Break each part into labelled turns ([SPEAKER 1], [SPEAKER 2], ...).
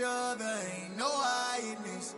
[SPEAKER 1] other, ain't no hiding this.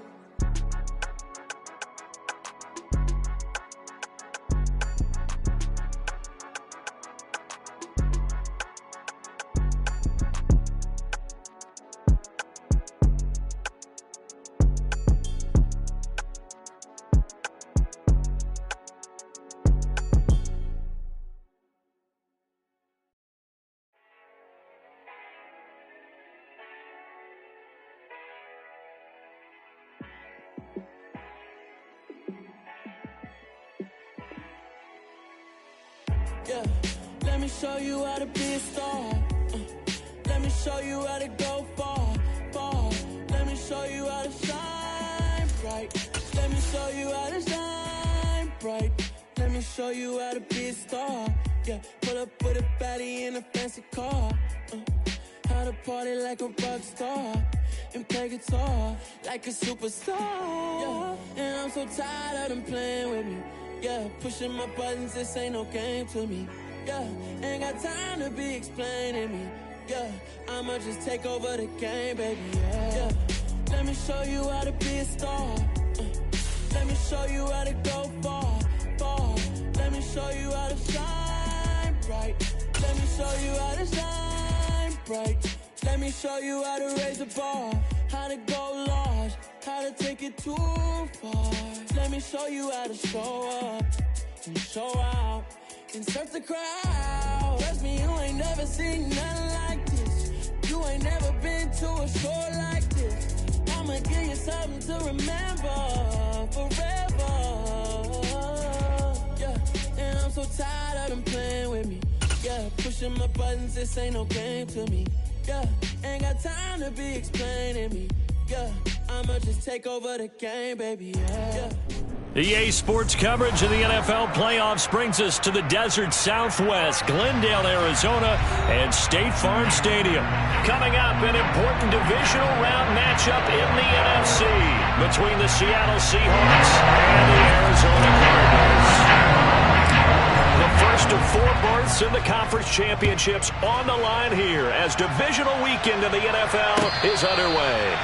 [SPEAKER 2] Yeah, let me show you how to be a star. Let me show you how to go far, far. Let me show you how to shine bright. Let me show you how to shine bright. Let me show you how to be a star. Yeah, pull up with a baddie in a fancy car. How to party like a rock star and play guitar like a superstar. Yeah, and I'm so tired of them playing with me. Yeah, pushing my buttons, this ain't no game to me. Yeah, ain't got time to be explaining me. Yeah, I'ma just take over the game, baby. Yeah, let me show you how to be a star. Let me show you how to go far, far. Let me show you how to shine bright. Let me show you how to shine bright. Let me show you how to raise the bar, how to go large, how to take it too far. Let me show you how to show up and show out and surf the crowd. Trust me, you ain't never seen nothing like this. You ain't never been to a show like this. I'ma give you something to remember forever. Yeah, and I'm so tired of them playing with me. Yeah, pushing my buttons, this ain't no game to me. Yeah, ain't got time to be explaining me. Yeah, I'ma just take over the game, baby. Yeah.
[SPEAKER 3] EA Sports coverage of the NFL playoffs brings us to the desert Southwest, Glendale, Arizona, and State Farm Stadium. Coming up, an important divisional round matchup in the NFC between the Seattle Seahawks and the Arizona Cardinals. The first of 4 berths in the conference championships on the line here as divisional weekend of the NFL is underway.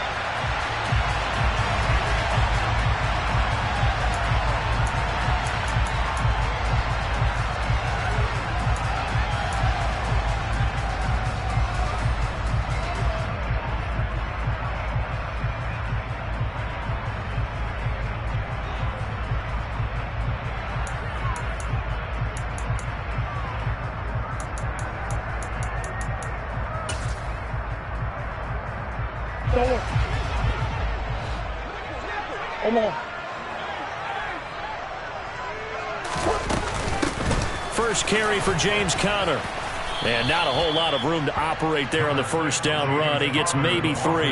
[SPEAKER 3] First carry for James Conner. And not a whole lot of room to operate there on the first down run. He gets maybe 3.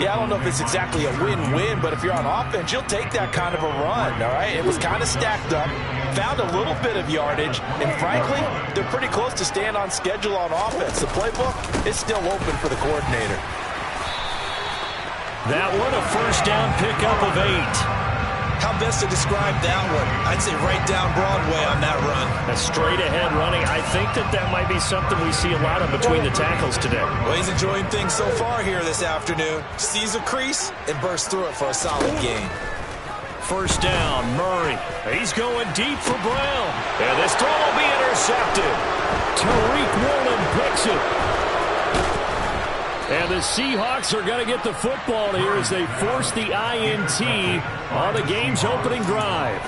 [SPEAKER 4] Yeah, I don't know if it's exactly a win-win, but if you're on offense, you'll take that kind of a run, all right? It was kind of stacked up, found a little bit of yardage, and frankly, they're pretty close to staying on schedule on offense. The playbook is still open for the coordinator.
[SPEAKER 3] That one, a first down pickup of 8.
[SPEAKER 5] How best to describe that one? I'd say right down Broadway on that run.
[SPEAKER 3] A straight-ahead running. I think that might be something we see a lot of between the tackles today.
[SPEAKER 5] Well, he's enjoying things so far here this afternoon. Sees a crease and bursts through it for a solid gain.
[SPEAKER 3] First down, Murray. He's going deep for Brown. And this throw will be intercepted. Tariq Woolen picks it. And the Seahawks are going to get the football here as they force the INT on the game's opening drive.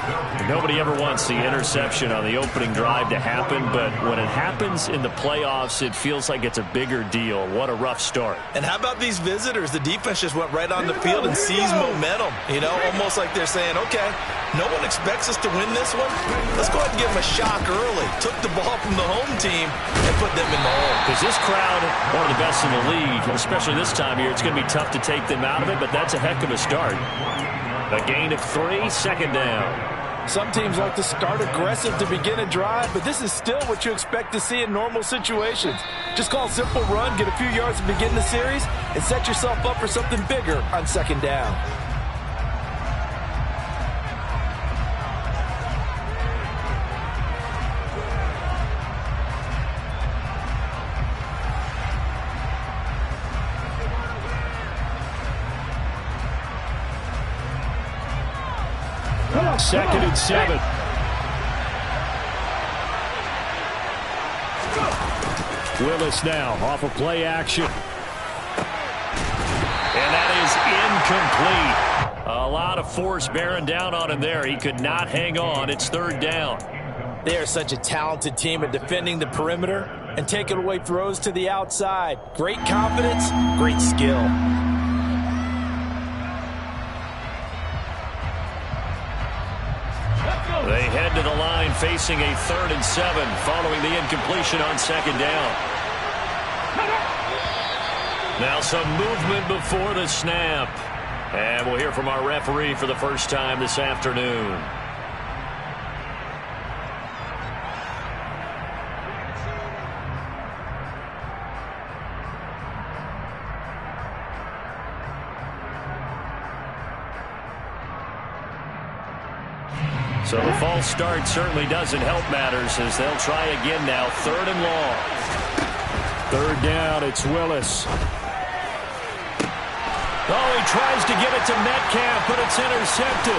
[SPEAKER 3] Nobody ever wants the interception on the opening drive to happen, but when it happens in the playoffs, it feels like it's a bigger deal. What a rough start.
[SPEAKER 5] And how about these visitors? The defense just went right on the field and seized momentum. You know, almost like they're saying, okay, no one expects us to win this one. Let's go ahead and give them a shock early. Took the ball from the home team and put them in the hole.
[SPEAKER 3] Because this crowd, one of the best in the league, especially this time of year, it's going to be tough to take them out of it, but that's a heck of a start. A gain of 3, second down.
[SPEAKER 4] Some teams like to start aggressive to begin a drive, but this is still what you expect to see in normal situations. Just call a simple run, get a few yards to begin the series, and set yourself up for something bigger on second down.
[SPEAKER 3] 2nd and 7. Willis now off of play action. And that is incomplete. A lot of force bearing down on him there. He could not hang on. It's 3rd down.
[SPEAKER 4] They are such a talented team at defending the perimeter and taking away throws to the outside. Great confidence, great skill.
[SPEAKER 3] They head to the line facing a 3rd and 7 following the incompletion on 2nd down. Now some movement before the snap. And we'll hear from our referee for the first time this afternoon. So the false start certainly doesn't help matters as they'll try again now. 3rd and long. 3rd down, it's Willis. Oh, he tries to get it to Metcalf, but it's intercepted.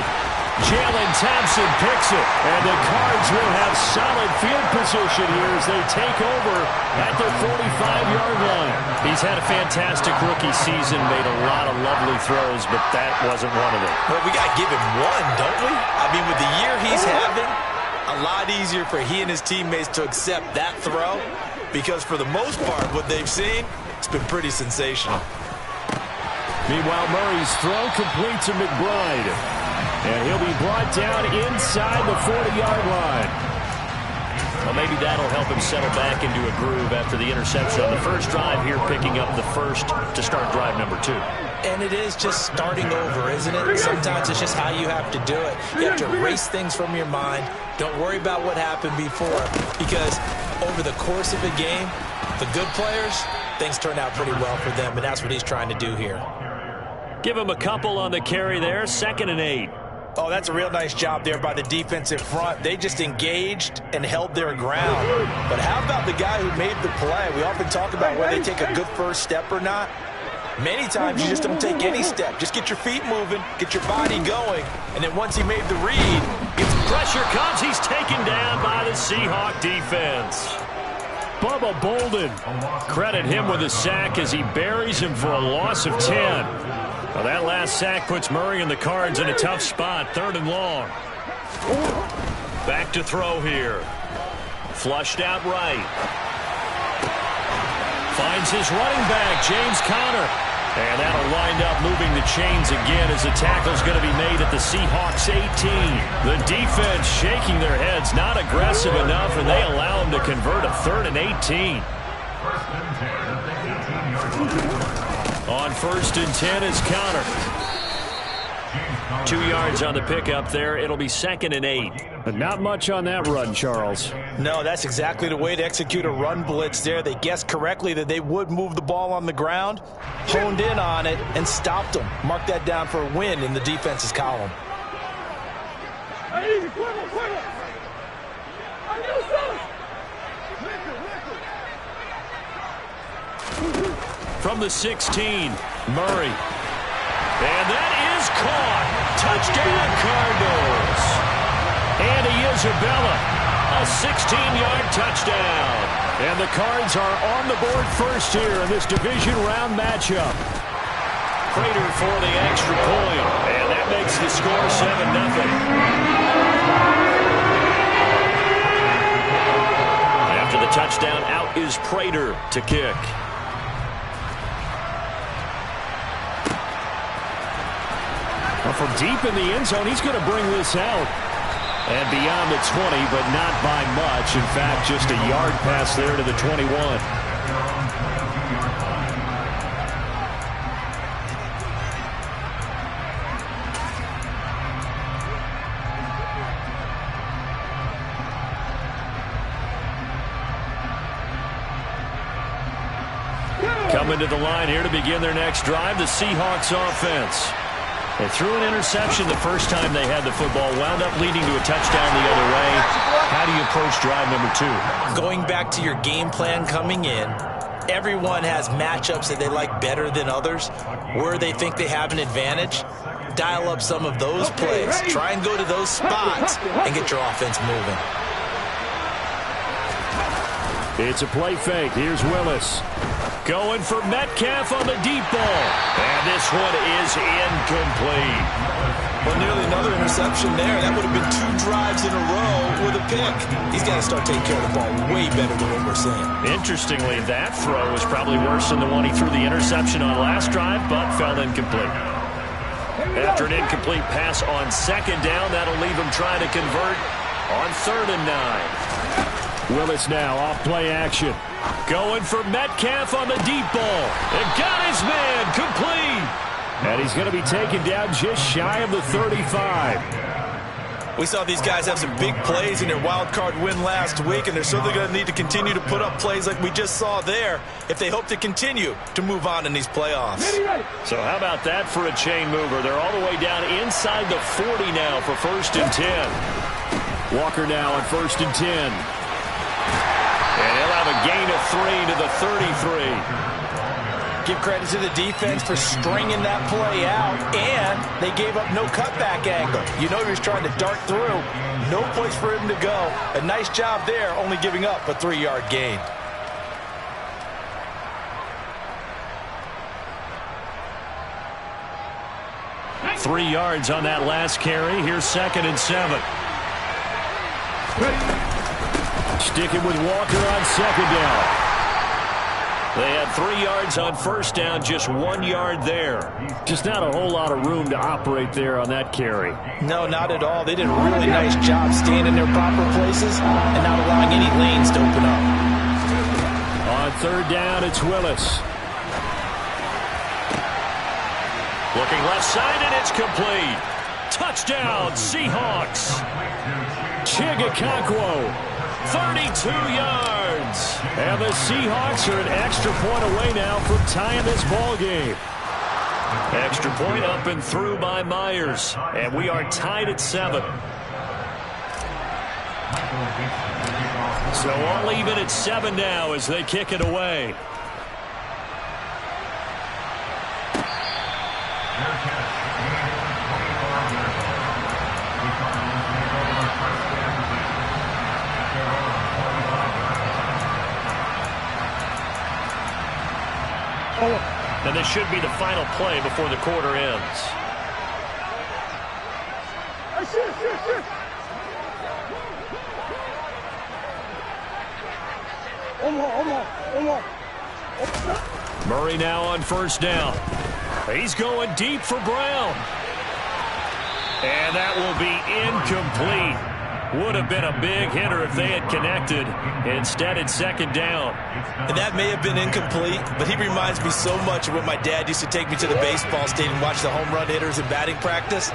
[SPEAKER 3] Jalen Thompson picks it, and the Cards will have solid field position here as they take over at their 45-yard line. He's had a fantastic rookie season, made a lot of lovely throws, but that wasn't one of them.
[SPEAKER 4] Well, we got to give him one, don't we? I mean, with the year he's having, a lot easier for he and his teammates to accept that throw because for the most part, what they've seen, it's been pretty sensational.
[SPEAKER 3] Meanwhile, Murray's throw complete to McBride. And he'll be brought down inside the 40-yard line. Well, maybe that'll help him settle back into a groove after the interception on the first drive here, picking up the first to start drive number 2.
[SPEAKER 4] And it is just starting over, isn't it? Sometimes it's just how you have to do it. You have to erase things from your mind. Don't worry about what happened before, because over the course of a game, the good players, things turn out pretty well for them, and that's what he's trying to do here.
[SPEAKER 3] Give him a couple on the carry there, 2nd and 8.
[SPEAKER 4] Oh, that's a real nice job there by the defensive front. They just engaged and held their ground. But how about the guy who made the play? We often talk about whether they take a good first step or not. Many times you just don't take any step. Just get your feet moving, get your body going, and then once he made the read,
[SPEAKER 3] pressure comes. He's taken down by the Seahawk defense. Bubba Bolden, credit him with a sack as he buries him for a loss of 10. Well, that last sack puts Murray and the Cards in a tough spot. 3rd and long. Back to throw here. Flushed out right. Finds his running back, James Conner. And that'll wind up moving the chains again as the tackle's going to be made at the Seahawks 18. The defense shaking their heads, not aggressive enough, and they allow him to convert a 3rd and 18. On 1st and 10 is Conner. 2 yards on the pickup there. It'll be 2nd and 8. But not much on that run, Charles.
[SPEAKER 4] No, that's exactly the way to execute a run blitz there. They guessed correctly that they would move the ball on the ground, honed in on it, and stopped them. Mark that down for a win in the defense's column.
[SPEAKER 3] From the 16, Murray. And that is caught. Touchdown, Cardinals. Andy Isabella, a 16-yard touchdown. And the Cards are on the board first here in this division round matchup. Prater for the extra point. And that makes the score 7-0. After the touchdown, out is Prater to kick. From deep in the end zone, he's going to bring this out. And beyond the 20, but not by much. In fact, just a yard pass there to the 21. Coming to the line here to begin their next drive, the Seahawks offense. They threw an interception the first time they had the football, wound up leading to a touchdown the other way. How do you approach drive number 2?
[SPEAKER 4] Going back to your game plan coming in, everyone has matchups that they like better than others, where they think they have an advantage. Dial up some of those plays. Try and go to those spots and get your offense moving.
[SPEAKER 3] It's a play fake. Here's Willis. Going for Metcalf on the deep ball. And this one is incomplete.
[SPEAKER 5] Well, nearly another interception there. That would have been 2 drives in a row with a pick. He's got to start taking care of the ball way better than what we're seeing.
[SPEAKER 3] Interestingly, that throw was probably worse than the one he threw the interception on last drive, but fell incomplete. After an incomplete pass on second down, that'll leave him trying to convert on 3rd and 9.
[SPEAKER 2] Willis now off play action.
[SPEAKER 3] Going for Metcalf on the deep ball. And got his man complete.
[SPEAKER 2] And he's going to be taken down just shy of the 35.
[SPEAKER 5] We saw these guys have some big plays in their wild card win last week, and they're certainly going to need to continue to put up plays like we just saw there if they hope to continue to move on in these playoffs.
[SPEAKER 3] So how about that for a chain mover? They're all the way down inside the 40 now for 1st and 10.
[SPEAKER 2] Walker now on 1st and 10.
[SPEAKER 3] And he'll have a gain of 3 to the 33.
[SPEAKER 4] Give credit to the defense for stringing that play out, and they gave up no cutback angle. You know he was trying to dart through. No place for him to go. A nice job there, only giving up a 3-yard gain.
[SPEAKER 3] Three yards on that last carry. Here's 2nd and 7.
[SPEAKER 2] Sticking with Walker on 2nd down.
[SPEAKER 3] They had 3 yards on 1st down, just 1 yard there.
[SPEAKER 2] Just not a whole lot of room to operate there on that carry.
[SPEAKER 4] No, not at all. They did a really nice job staying in their proper places and not allowing any lanes to open up.
[SPEAKER 2] On 3rd down, it's Willis.
[SPEAKER 3] Looking left side, and it's complete. Touchdown, Seahawks.
[SPEAKER 2] Chigakonkwo.
[SPEAKER 3] 32 yards.
[SPEAKER 2] And the Seahawks are an extra point away now from tying this ball game.
[SPEAKER 3] Extra point up and through by Myers. And we are tied at 7. So all even at 7 now as they kick it away. And this should be the final play before the quarter ends. Murray now on 1st down. He's going deep for Brown. And that will be incomplete. Would have been a big hitter if they had connected. Instead, it's 2nd down.
[SPEAKER 5] And that may have been incomplete, but he reminds me so much of when my dad used to take me to the baseball stadium and watch the home run hitters in batting practice.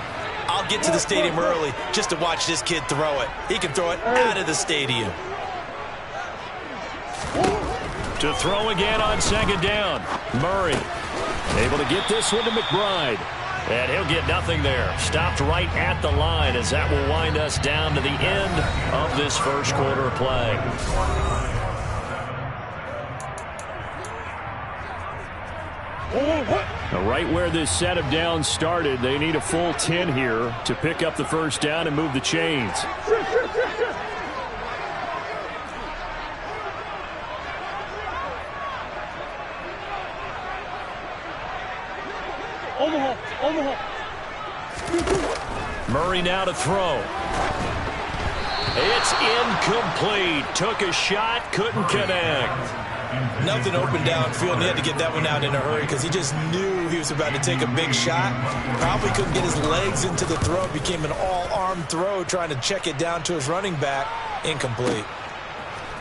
[SPEAKER 5] I'll get to the stadium early just to watch this kid throw it. He can throw it out of the stadium.
[SPEAKER 3] To throw again on 2nd down. Murray able to get this one to McBride. And he'll get nothing there. Stopped right at the line as that will wind us down to the end of this first quarter of play.
[SPEAKER 2] Now, right where this set of downs started, they need a full 10 here to pick up the 1st down and move the chains.
[SPEAKER 3] Murray now to throw. It's incomplete. Took a shot, couldn't connect.
[SPEAKER 5] Nothing open downfield, and he had to get that one out in a hurry because he just knew he was about to take a big shot. Probably couldn't get his legs into the throw. Became an all-arm throw trying to check it down to his running back. Incomplete.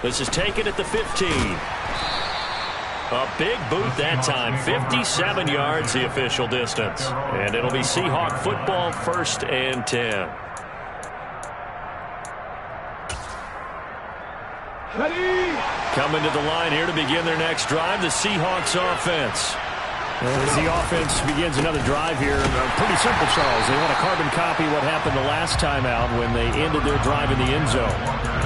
[SPEAKER 3] This is taken at the 15. A big boot that time. 57 yards the official distance. And it'll be Seahawk football, 1st and 10. Coming to the line here to begin their next drive, the Seahawks offense.
[SPEAKER 2] As the offense begins another drive here, pretty simple, Charles. They want to carbon copy what happened the last time out when they ended their drive in the end zone.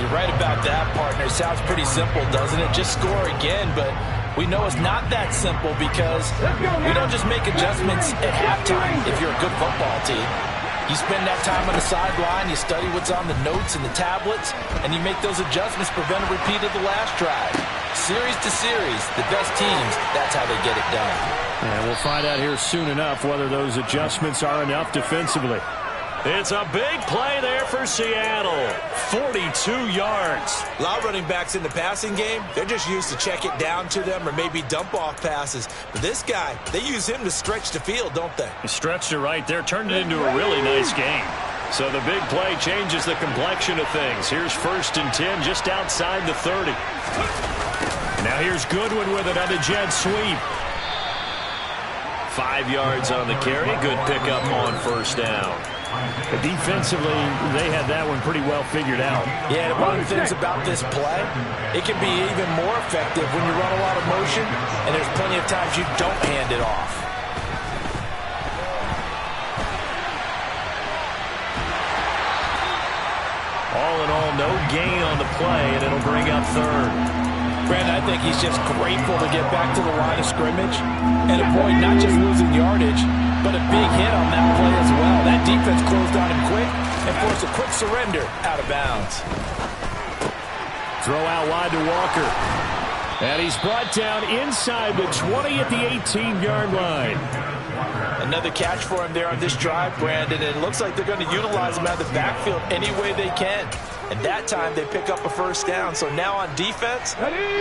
[SPEAKER 4] You're right about that, partner. Sounds pretty simple, doesn't it? Just score again, but We know it's not that simple because we don't just make adjustments at halftime if you're a good football team. You spend that time on the sideline, you study what's on the notes and the tablets, and you make those adjustments, prevent a repeat of the last drive. Series to series, the best teams, that's how they get it done.
[SPEAKER 3] And we'll find out here soon enough whether those adjustments are enough defensively. It's a big play there for Seattle. 42 yards.
[SPEAKER 5] A lot of running backs in the passing game, they're just used to check it down to them or maybe dump off passes. But this guy, they use him to stretch the field, don't they?
[SPEAKER 3] He stretched it right there, turned it into a really nice game. So the big play changes the complexion of things. Here's 1st and 10 just outside the 30. Now here's Goodwin with it on the jet sweep. 5 yards on the carry. Good pickup on 1st down. But defensively, they had that one pretty well figured out.
[SPEAKER 4] Yeah, and one of the things about this play, it can be even more effective when you run a lot of motion, and there's plenty of times you don't hand it off.
[SPEAKER 3] All in all, no gain on the play, and it'll bring up 3rd.
[SPEAKER 4] Brandon, I think he's just grateful to get back to the line of scrimmage and avoid not just losing yardage, but a big hit on that play as well. That defense closed on him quick and forced a quick surrender out of bounds.
[SPEAKER 3] Throw out wide to Walker. And he's brought down inside the 20 at the 18-yard line.
[SPEAKER 4] Another catch for him there on this drive, Brandon, and it looks like they're going to utilize him out of the backfield any way they can. And that time they pick up a 1st down. So now on defense,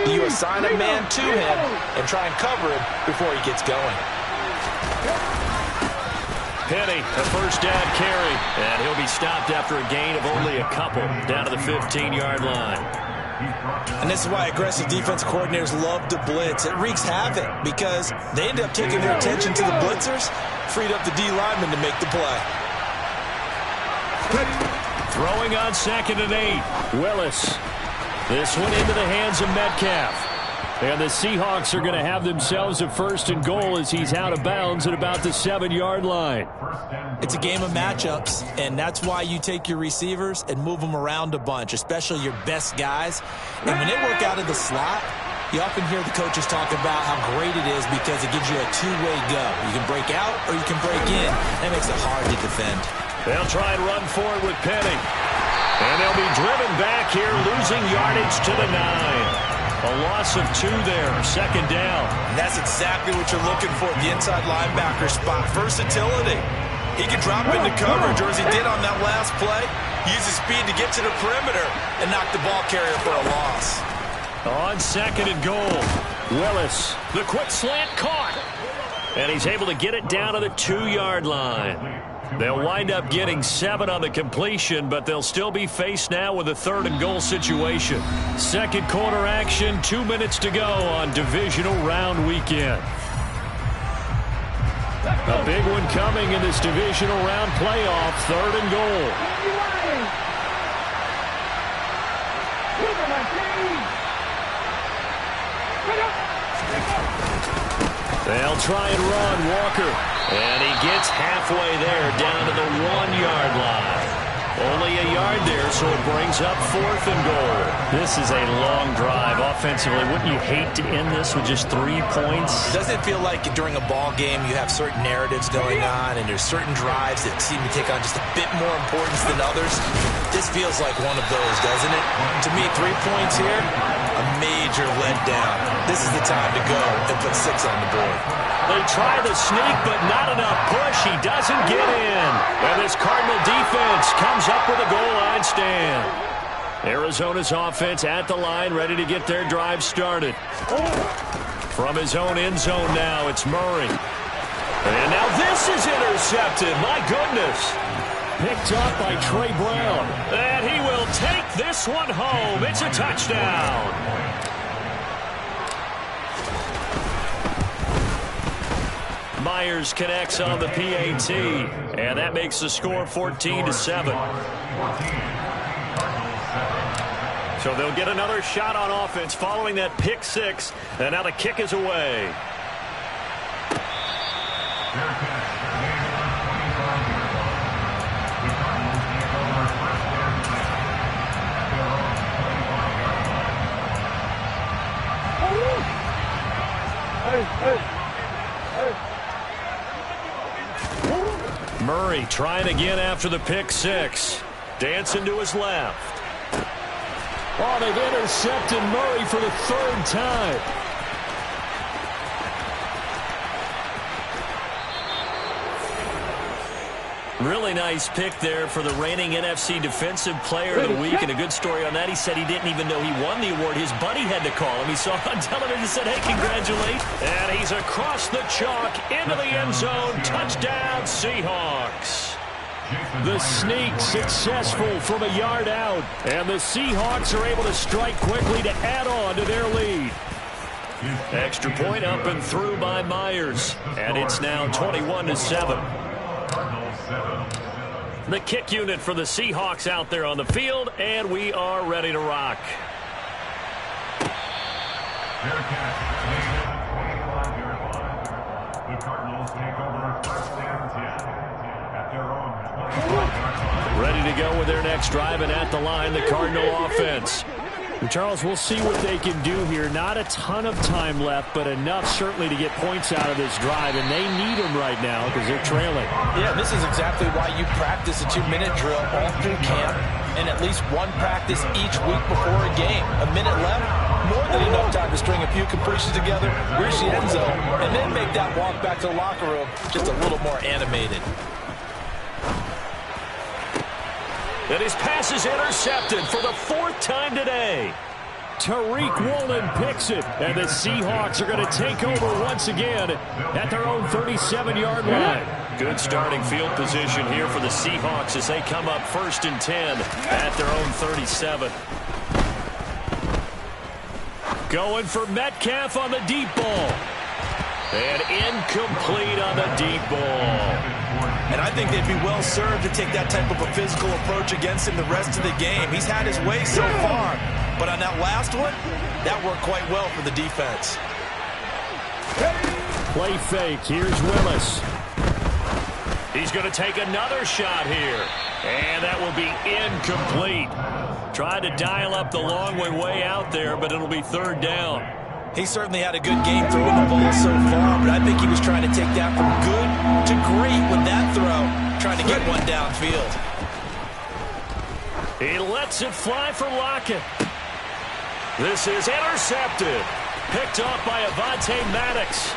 [SPEAKER 4] you assign a man to him and try and cover him before he gets going.
[SPEAKER 3] Penny, a 1st down carry. And he'll be stopped after a gain of only a couple down to the 15-yard line.
[SPEAKER 5] And this is why aggressive defense coordinators love to blitz. It wreaks havoc because they end up taking their attention to the blitzers, freed up the D lineman to make the play.
[SPEAKER 3] Throwing on 2nd and 8. Willis. This one into the hands of Metcalf. And the Seahawks are going to have themselves a 1st and goal as he's out of bounds at about the 7-yard line.
[SPEAKER 5] It's a game of matchups, and that's why you take your receivers and move them around a bunch, especially your best guys. And when they work out of the slot, you often hear the coaches talk about how great it is because it gives you a two-way go. You can break out or you can break in. That makes it hard to defend.
[SPEAKER 3] They'll try and run forward with Penny. And they'll be driven back here, losing yardage to the 9. A loss of 2 there, 2nd down.
[SPEAKER 5] And that's exactly what you're looking for at the inside linebacker spot. Versatility. He can drop into coverage, or as he did on that last play, use his speed to get to the perimeter and knock the ball carrier for a loss.
[SPEAKER 3] On 2nd and goal, Willis, the quick slant caught. And he's able to get it down to the 2-yard line. They'll wind up getting 7 on the completion, but they'll still be faced now with a 3rd and goal situation. 2nd quarter action, 2 minutes to go on divisional round weekend. A big one coming in this divisional round playoff, 3rd and goal. They'll try and run Walker. And he gets halfway there, down to the 1-yard line. Only a yard there, so it brings up 4th and goal. This is a long drive offensively. Wouldn't you hate to end this with just 3 points?
[SPEAKER 5] Doesn't it feel like during a ball game you have certain narratives going on and there's certain drives that seem to take on just a bit more importance than others? This feels like one of those, doesn't it? To me, 3 points here, a major letdown. This is the time to go and put 6 on the board.
[SPEAKER 3] They try the sneak, but not enough push. He doesn't get in. And this Cardinal defense comes up with a goal line stand. Arizona's offense at the line, ready to get their drive started. From his own end zone now, it's Murray. And now this is intercepted. My goodness. Picked up by Trey Brown. And he will take this one home. It's a touchdown. Myers connects on the PAT, and that makes the score 14-7. So they'll get another shot on offense following that pick 6, and now the kick is away. Murray trying again after the pick six. Dancing to his left. Oh, they've intercepted Murray for the third time. Really nice pick there for the reigning NFC Defensive Player of the Week. And a good story on that. He said he didn't even know he won the award. His buddy had to call him. He saw it on television and said, hey, congratulate. And he's across the chalk into the end zone. Touchdown, Seahawks. The sneak successful from a yard out. And the Seahawks are able to strike quickly to add on to their lead. Extra point up and through by Myers. And it's now 21-7. The kick unit for the Seahawks out there on the field, and we are ready to rock. Ready to go with their next drive, and at the line, the Cardinal offense. And Charles, we'll see what they can do here. Not a ton of time left, but enough certainly to get points out of this drive, and they need them right now because they're trailing.
[SPEAKER 4] Yeah, this is exactly why you practice a 2-minute drill all through camp and at least one practice each week before a game. A minute left, more than enough time to string a few completions together, reach the end zone, and then make that walk back to the locker room just a little more animated.
[SPEAKER 3] And his pass is intercepted for the fourth time today. Tariq Woolen picks it, and the Seahawks are going to take over once again at their own 37-yard line. Good starting field position here for the Seahawks as they come up 1st and 10 at their own 37. Going for Metcalf on the deep ball. And incomplete on the deep ball.
[SPEAKER 5] And I think they'd be well served to take that type of a physical approach against him the rest of the game. He's had his way so far, but on that last one, that worked quite well for the defense.
[SPEAKER 3] Play fake. Here's Willis. He's going to take another shot here. And that will be incomplete. Tried to dial up the long way out there, but it'll be 3rd down.
[SPEAKER 5] He certainly had a good game throwing the ball so far, but I think he was trying to take that from good to great with that throw, trying to get one downfield.
[SPEAKER 3] He lets it fly for Lockett. This is intercepted. Picked off by Avonte Maddox.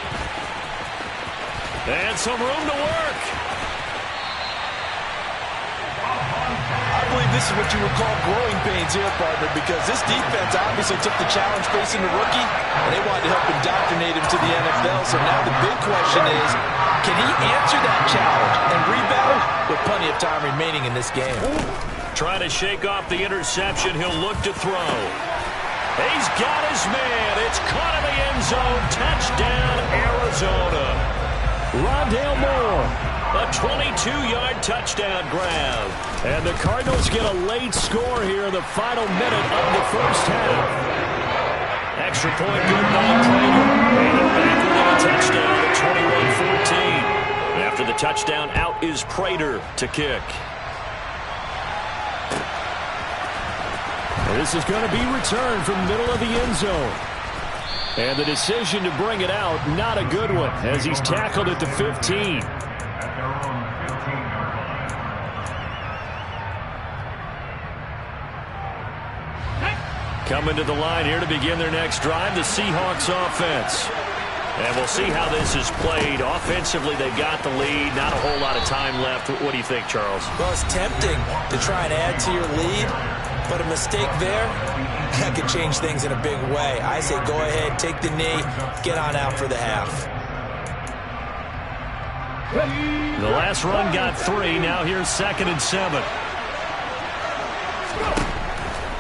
[SPEAKER 3] And some room to work.
[SPEAKER 5] I believe this is what you would call growing pains here, partner, because this defense obviously took the challenge facing the rookie, and they wanted to help indoctrinate him to the NFL. So now the big question is, can he answer that challenge and rebound with plenty of time remaining in this game?
[SPEAKER 3] Trying to shake off the interception. He'll look to throw. He's got his man. It's caught in the end zone. Touchdown, Arizona. Rondale Moore. A 22-yard touchdown grab. And the Cardinals get a late score here in the final minute of the first half. Extra point good by Prater. And back with a touchdown at 21-14. After the touchdown, out is Prater to kick. And this is going to be returned from the middle of the end zone. And the decision to bring it out, not a good one, as he's tackled at the 15. Coming to the line here to begin their next drive, the Seahawks offense. And we'll see how this is played. Offensively, they've got the lead. Not a whole lot of time left. What do you think, Charles?
[SPEAKER 4] Well, it's tempting to try and add to your lead, but a mistake there, that could change things in a big way. I say go ahead, take the knee, get on out for the half.
[SPEAKER 3] The last run got 3. Now here's 2nd and 7.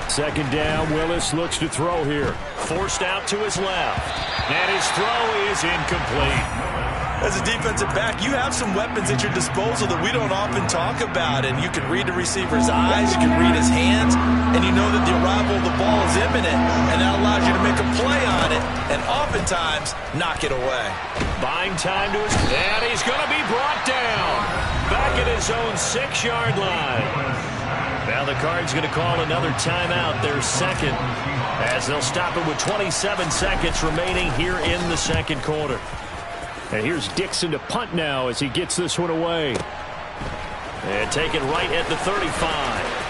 [SPEAKER 3] 2nd down. Willis looks to throw here. Forced out to his left. And his throw is incomplete.
[SPEAKER 5] As a defensive back, you have some weapons at your disposal that we don't often talk about. And you can read the receiver's eyes, you can read his hands, and you know that the arrival of the ball is imminent. And that allows you to make a play on it and oftentimes knock it away.
[SPEAKER 3] Buying time to his... And he's going to be brought down. Back at his own 6-yard line. Now the Cards going to call another timeout, their second, as they'll stop it with 27 seconds remaining here in the second quarter. And here's Dixon to punt now as he gets this one away. And taken right at the 35.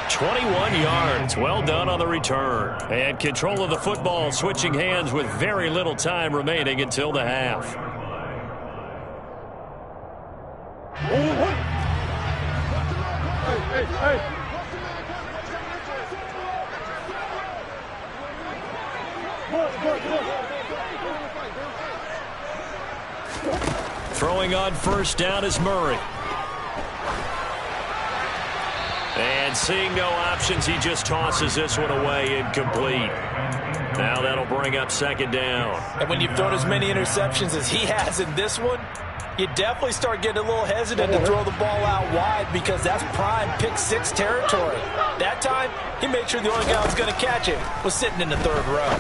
[SPEAKER 3] 21 yards. Well done on the return. And control of the football switching hands with very little time remaining until the half. Throwing on first down is Murray. And seeing no options, he just tosses this one away, incomplete. Now that'll bring up second down.
[SPEAKER 4] And when you've thrown as many interceptions as he has in this one, you definitely start getting a little hesitant to throw the ball out wide because that's prime pick six territory. That time, he made sure the only guy who was going to catch it was sitting in the third row.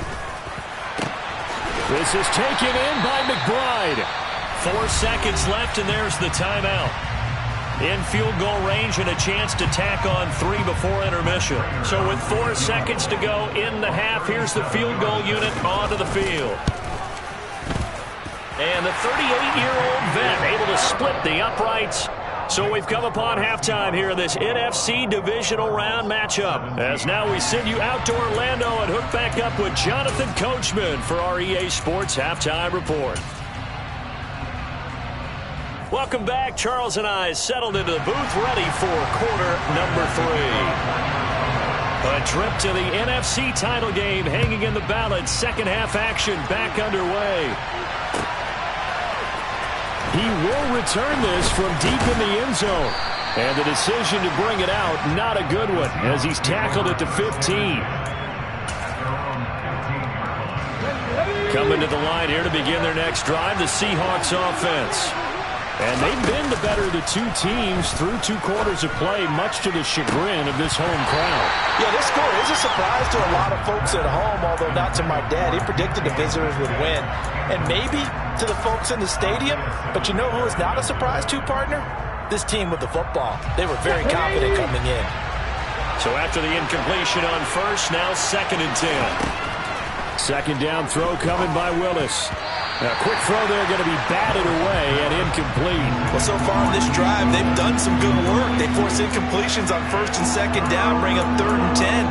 [SPEAKER 3] This is taken in by McBride. 4 seconds left, and there's the timeout. In field goal range and a chance to tack on 3 before intermission. So with 4 seconds to go in the half, here's the field goal unit onto the field. And the 38-year-old vet able to split the uprights. So we've come upon halftime here in this NFC divisional round matchup. As now we send you out to Orlando and hook back up with Jonathan Coachman for our EA Sports Halftime Report. Welcome back. Charles and I settled into the booth ready for quarter number 3. A trip to the NFC title game hanging in the balance. Second half action back underway. He will return this from deep in the end zone. And the decision to bring it out, not a good one, as he's tackled at the 15. Coming to the line here to begin their next drive, the Seahawks offense. And they've been the better of the two teams through 2 quarters of play, much to the chagrin of this home crowd.
[SPEAKER 4] Yeah, this score is a surprise to a lot of folks at home, although not to my dad. He predicted the visitors would win. And maybe to the folks in the stadium, but you know who is not a surprise to, partner? This team with the football. They were very confident coming in.
[SPEAKER 3] So after the incompletion on first, now 2nd and 10. Second down throw coming by Willis. A quick throw there going to be batted away and incomplete.
[SPEAKER 5] Well, so far in this drive, they've done some good work. They force incompletions on first and second down, bring up 3rd and 10.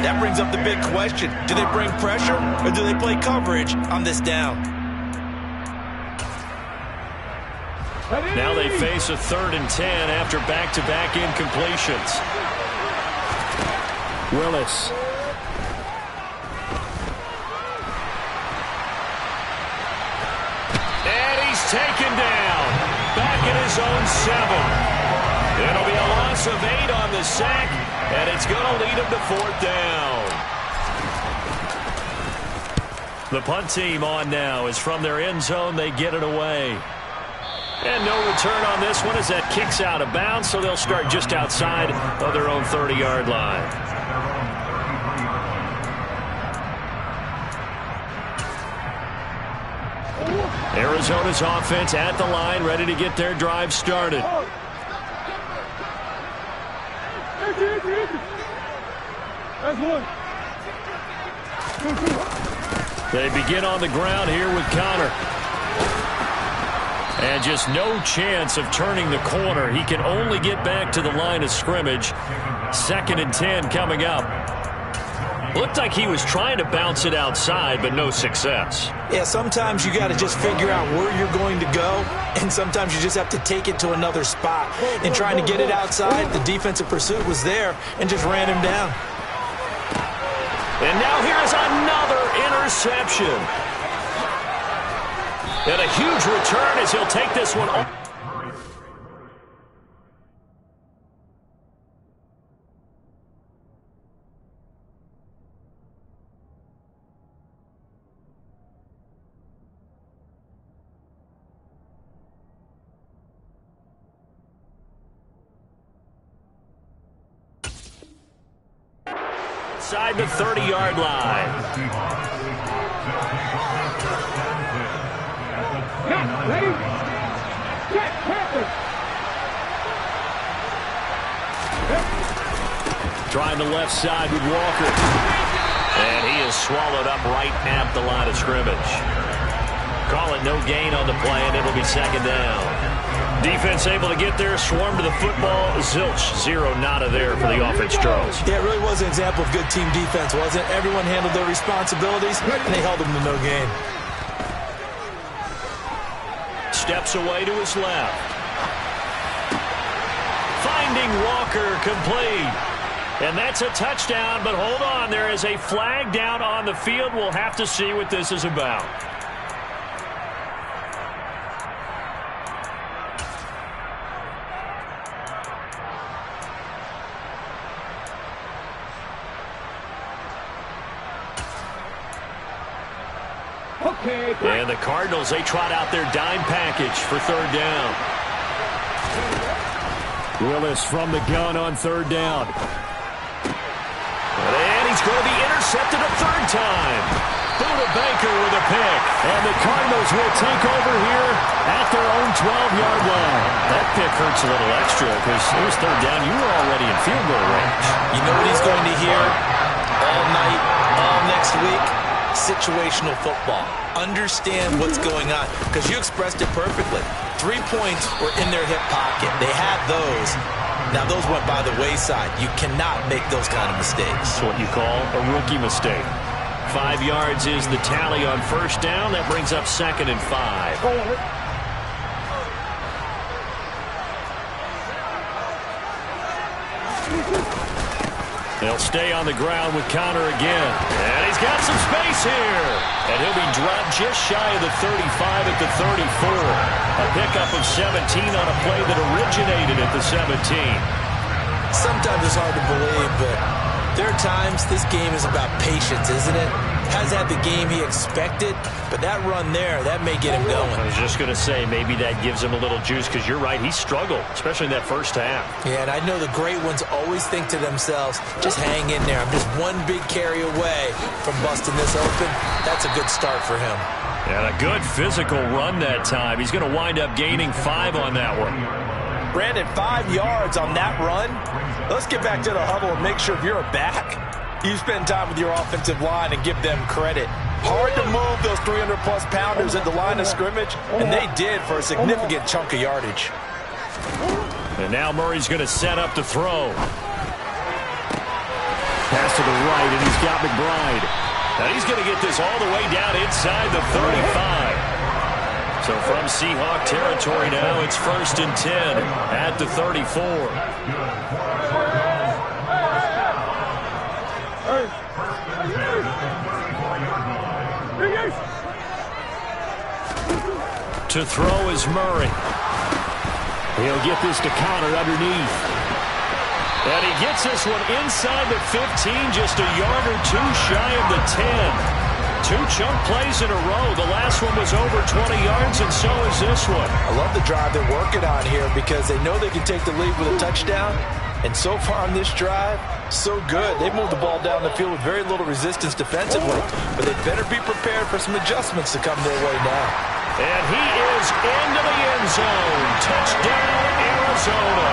[SPEAKER 5] That brings up the big question. Do they bring pressure or do they play coverage on this down?
[SPEAKER 3] Now they face a 3rd and 10 after back-to-back incompletions. Willis. Taken down, back in his own 7. It'll be a loss of 8 on the sack, and it's going to lead him to 4th down. The punt team on now is from their end zone. They get it away. And no return on this one as that kicks out of bounds, so they'll start just outside of their own 30-yard line. Arizona's offense at the line, ready to get their drive started. They begin on the ground here with Connor. And just no chance of turning the corner. He can only get back to the line of scrimmage. 2nd and 10 coming up. Looked like he was trying to bounce it outside, but no success.
[SPEAKER 4] Yeah, sometimes you got to just figure out where you're going to go, and sometimes you just have to take it to another spot. And trying to get it outside, the defensive pursuit was there and just ran him down.
[SPEAKER 3] And now here's another interception. And a huge return as he'll take this one off. Inside the 30-yard line. Trying the left side with Walker. And he is was swallowed up right at the line of scrimmage. Call it no gain on the play, and it'll be second down. Defense able to get there, swarm to the football. Zilch, 0 nada there for the offense, Charles.
[SPEAKER 5] Yeah, it really was an example of good team defense, wasn't it? Everyone handled their responsibilities, and they held them to no gain.
[SPEAKER 3] Steps away to his left. Finding Walker complete. And that's a touchdown, but hold on. There is a flag down on the field. We'll have to see what this is about. And the Cardinals, they trot out their dime package for third down. Willis from the gun on third down. And he's going to be intercepted a third time. Buda Baker with a pick. And the Cardinals will take over here at their own 12-yard line. That pick hurts a little extra because it was third down. You were already in field goal range.
[SPEAKER 5] You know what he's going to hear all night, all next week? Situational football. Understand what's going on, because you expressed it perfectly. 3 points were in their hip pocket. They had those. Now those went by the wayside. You cannot make those kind of mistakes.
[SPEAKER 3] That's what you call a rookie mistake. 5 yards is the tally on first down. That brings up 2nd and 5. They'll stay on the ground with Conner again. And he's got some space here. And he'll be dropped just shy of the 35 at the 34. A pickup of 17 on a play that originated at the 17.
[SPEAKER 5] Sometimes it's hard to believe, but there are times this game is about patience, isn't it? Hasn't had the game he expected, but that run there, that may get him going.
[SPEAKER 3] I was just going to say, maybe that gives him a little juice, because you're right, he struggled, especially in that first half.
[SPEAKER 5] Yeah, and I know the great ones always think to themselves, just hang in there. I'm just one big carry away from busting this open. That's a good start for him.
[SPEAKER 3] And a good physical run that time. He's going to wind up gaining 5 on that one.
[SPEAKER 4] Brandon, 5 yards on that run. Let's get back to the huddle and make sure if you're a back, you spend time with your offensive line and give them credit. Hard to move those 300-plus pounders at the line of scrimmage, and they did for a significant chunk of yardage.
[SPEAKER 3] And now Murray's going to set up to throw. Pass to the right, and he's got McBride. Now he's going to get this all the way down inside the 35. So from Seahawk territory now, it's 1st and 10 at the 34. To throw is Murray. He'll get this to Conner underneath. And he gets this one inside the 15, just a yard or two shy of the 10. 2 chunk plays in a row. The last one was over 20 yards, and so is this one.
[SPEAKER 4] I love the drive they're working on here because they know they can take the lead with a touchdown. And so far on this drive, so good. They moved the ball down the field with very little resistance defensively. But they better be prepared for some adjustments to come their way now.
[SPEAKER 3] And he is into the end zone. Touchdown, Arizona.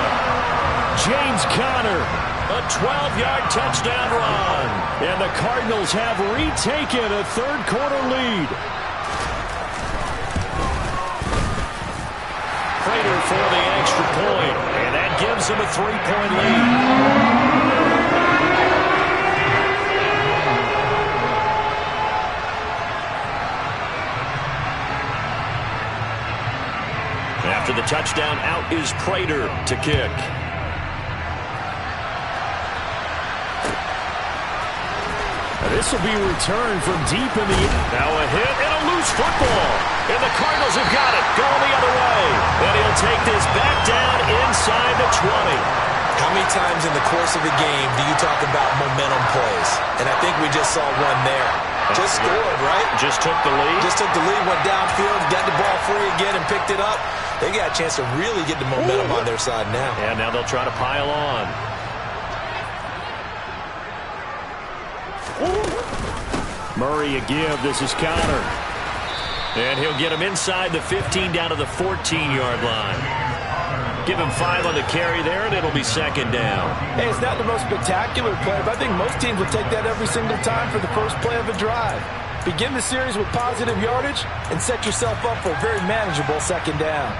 [SPEAKER 3] James Conner, a 12-yard touchdown run. And the Cardinals have retaken a third-quarter lead. Prater for the extra point. And that gives him a 3-point lead. After the touchdown, out is Prater to kick. This will be returned from deep in the... Now a hit and a loose football. And the Cardinals have got it. Going the other way. And he'll take this back down inside the 20.
[SPEAKER 5] How many times in the course of a game do you talk about momentum plays? And I think we just saw one there. Just scored, right?
[SPEAKER 3] Just took the lead.
[SPEAKER 5] Just took the lead, went downfield, got the ball free again, and picked it up. They got a chance to really get the momentum on their side now.
[SPEAKER 3] And now they'll try to pile on. Murray a give. This is Conner. And he'll get him inside the 15 down to the 14-yard line. Give him 5 on the carry there, and it'll be second down.
[SPEAKER 4] Hey, it's not the most spectacular play, but I think most teams would take that every single time for the first play of a drive. Begin the series with positive yardage and set yourself up for a very manageable second down.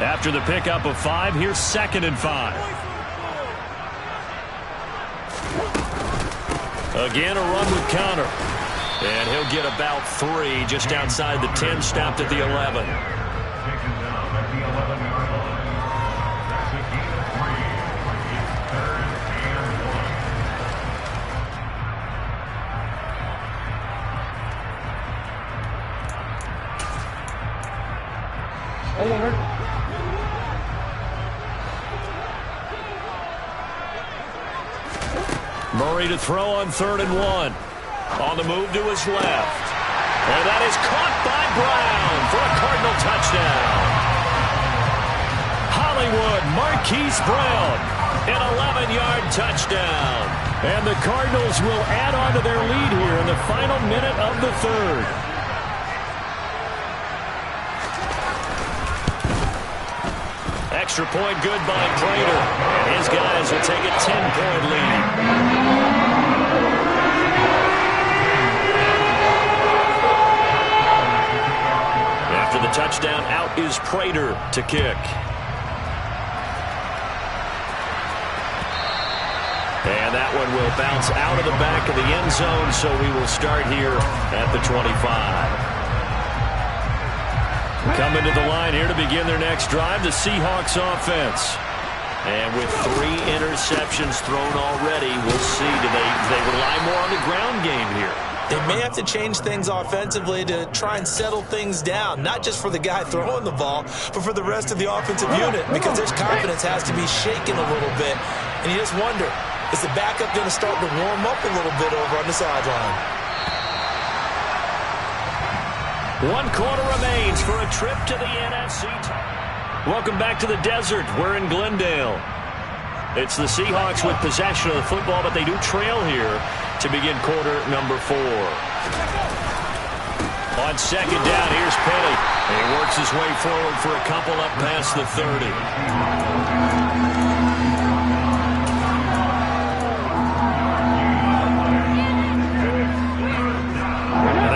[SPEAKER 3] After the pickup of 5, here's 2nd and 5. Again, a run with Conner. And he'll get about 3 just outside the 10, stopped at the 11. Murray to throw on 3rd and 1. On the move to his left. And that is caught by Brown for a Cardinal touchdown. Hollywood Marquise Brown, an 11-yard touchdown. And the Cardinals will add on to their lead here in the final minute of the 3rd. Extra point good by Prater. And his guys will take a 10-point lead. After the touchdown, out is Prater to kick. And that one will bounce out of the back of the end zone, so we will start here at the 25. Coming to the line here to begin their next drive, the Seahawks offense. And with 3 interceptions thrown already, we'll see. Do they rely more on the ground game here?
[SPEAKER 5] They may have to change things offensively to try and settle things down, not just for the guy throwing the ball, but for the rest of the offensive unit, because their confidence has to be shaken a little bit. And you just wonder, is the backup going to start to warm up a little bit over on the sideline?
[SPEAKER 3] 1 quarter remains for a trip to the NFC. Welcome back to the desert. We're in Glendale. It's the Seahawks with possession of the football, but they do trail here to begin quarter number 4. On 2nd down, here's Petty. And he works his way forward for a couple up past the 30.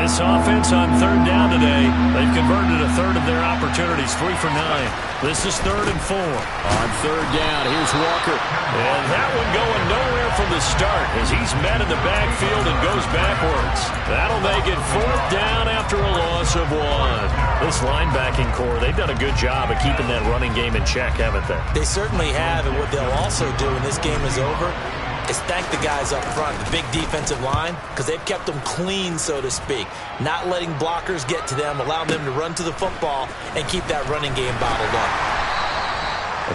[SPEAKER 3] This offense on 3rd down today, they've converted a 1/3 of their opportunities, 3 for 9. This is 3rd and 4. On 3rd down, here's Walker. And that one going nowhere from the start as he's met in the backfield and goes backwards. That'll make it 4th down after a loss of 1. This linebacking core, they've done a good job of keeping that running game in check, haven't they?
[SPEAKER 5] They certainly have, and what they'll also do when this game is over is thank the guys up front, the big defensive line, because they've kept them clean, so to speak. Not letting blockers get to them, allowing them to run to the football and keep that running game bottled up.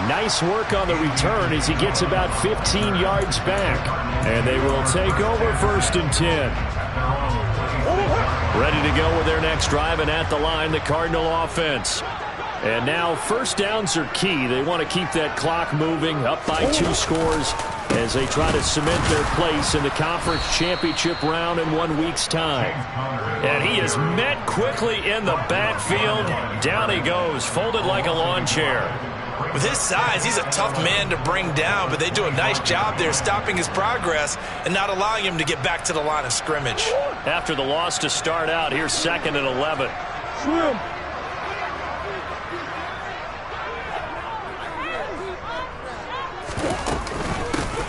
[SPEAKER 3] Nice work on the return as he gets about 15 yards back. And they will take over 1st and 10. Ready to go with their next drive, and at the line, the Cardinal offense. And now 1st downs are key. They want to keep that clock moving, up by 2 scores as they try to cement their place in the conference championship round in 1 week's time. And he is met quickly in the backfield. Down he goes, folded like a lawn chair.
[SPEAKER 5] With his size, he's a tough man to bring down, but they do a nice job there stopping his progress and not allowing him to get back to the line of scrimmage.
[SPEAKER 3] After the loss to start out, here's 2nd and 11.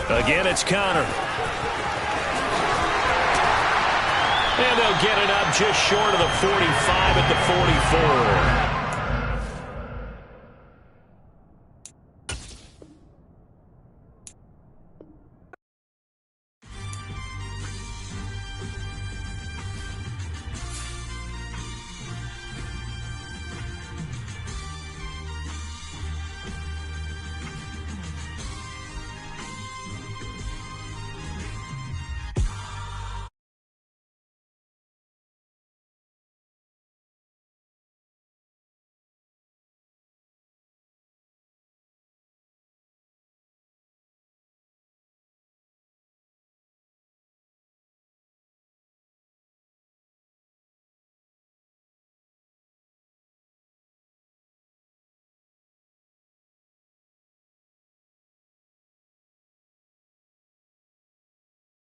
[SPEAKER 3] Again, it's Conner. And they'll get it up just short of the 45 at the 44.